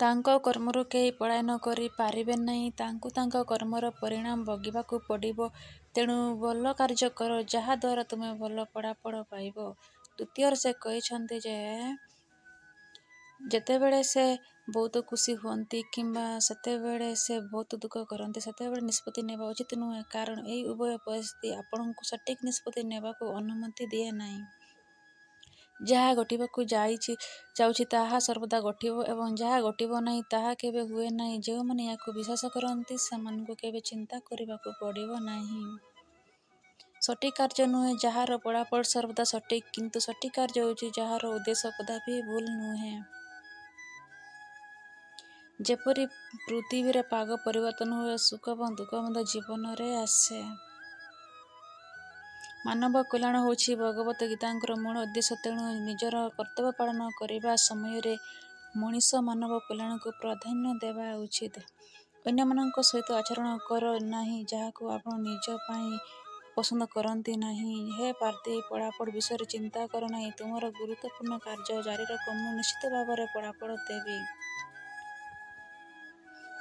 ତାଙ୍କ କର୍ମରୁ କେହି ପଳାୟନ କରି ପାରିବେ ନାହିଁ। ତାଙ୍କୁ ତାଙ୍କ କର୍ମର ପରିଣାମ ଭୋଗିବାକୁ ପଡ଼ିବ। ତେଣୁ ଭଲ କାର୍ଯ୍ୟ କର, ଯାହାଦ୍ୱାରା ତୁମେ ଭଲ ଫଳାଫଳ ପାଇବ। ଦ୍ୱିତୀୟରେ ସେ କହିଛନ୍ତି ଯେ ଯେତେବେଳେ ସେ ବହୁତ ଖୁସି ହୁଅନ୍ତି କିମ୍ବା ସେତେବେଳେ ସେ ବହୁତ ଦୁଃଖ କରନ୍ତି, ସେତେବେଳେ ନିଷ୍ପତ୍ତି ନେବା ଉଚିତ ନୁହେଁ, କାରଣ ଏହି ଉଭୟ ପରିସ୍ଥିତି ଆପଣଙ୍କୁ ସଠିକ୍ ନିଷ୍ପତ୍ତି ନେବାକୁ ଅନୁମତି ଦିଏ ନାହିଁ। ଯାହା ଘଟିବାକୁ ଯାଉଛି ତାହା ସର୍ବଦା ଘଟିବ ଏବଂ ଯାହା ଘଟିବ ନାହିଁ ତାହା କେବେ ହୁଏ ନାହିଁ। ଯେଉଁମାନେ ଏହାକୁ ବିଶ୍ୱାସ କରନ୍ତି ସେମାନଙ୍କୁ କେବେ ଚିନ୍ତା କରିବାକୁ ପଡ଼ିବ ନାହିଁ। ସଠିକ୍ କାର୍ଯ୍ୟ ନୁହେଁ ଯାହାର ଫଳାଫଳ ସର୍ବଦା ସଠିକ୍, କିନ୍ତୁ ସଠିକ୍ କାର୍ଯ୍ୟ ହେଉଛି ଯାହାର ଉଦ୍ଦେଶ୍ୟ କଦାପି ଭୁଲ ନୁହେଁ। ଯେପରି ପୃଥିବୀରେ ପାଗ ପରିବର୍ତ୍ତନ ହୁଏ, ସୁଖ ଏବଂ ଦୁଃଖ ମଧ୍ୟ ଜୀବନରେ ଆସେ। ମାନବ କଲ୍ୟାଣ ହେଉଛି ଭଗବତ ଗୀତାଙ୍କର ମୂଳ ଉଦ୍ଦେଶ୍ୟ। ତେଣୁ ନିଜର କର୍ତ୍ତବ୍ୟ ପାଳନ କରିବା ସମୟରେ ମଣିଷ ମାନବ କଲ୍ୟାଣକୁ ପ୍ରାଧାନ୍ୟ ଦେବା ଉଚିତ। ଅନ୍ୟମାନଙ୍କ ସହିତ ଆଚରଣ କର ନାହିଁ ଯାହାକୁ ଆପଣ ନିଜ ପାଇଁ ପସନ୍ଦ କରନ୍ତି ନାହିଁ। ହେ ପାର୍ଥୀ, ଫଳାଫଳ ବିଷୟରେ ଚିନ୍ତା କର ନାହିଁ। ତୁମର ଗୁରୁତ୍ୱପୂର୍ଣ୍ଣ କାର୍ଯ୍ୟ ଜାରି ରଖ। ମୁଁ ନିଶ୍ଚିତ ଭାବରେ ଫଳାଫଳ ଦେବି।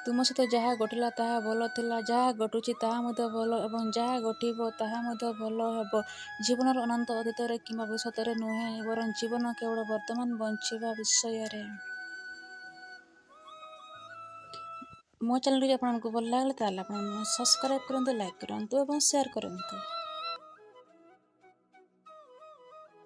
ତୁମ ସହିତ ଯାହା ଘଟିଲା ତାହା ଭଲ ଥିଲା। ଯାହା ଘଟୁଛି ତାହା ମଧ୍ୟ ଭଲ ଏବଂ ଯାହା ଘଟିବ ତାହା ମଧ୍ୟ ଭଲ ହେବ। ଜୀବନର ଅନନ୍ତ ଅତୀତରେ କିମ୍ବା ଭବିଷ୍ୟତରେ ନୁହେଁ, ବରଂ ଜୀବନ କେବଳ ବର୍ତ୍ତମାନ ବଞ୍ଚିବା ବିଷୟରେ। ମୋ ଚ୍ୟାନେଲଟି ଆପଣଙ୍କୁ ଭଲ ଲାଗିଲା ତାହେଲେ ଆପଣ ସବସ୍କ୍ରାଇବ୍ କରନ୍ତୁ, ଲାଇକ୍ କରନ୍ତୁ ଏବଂ ସେୟାର କରନ୍ତୁ।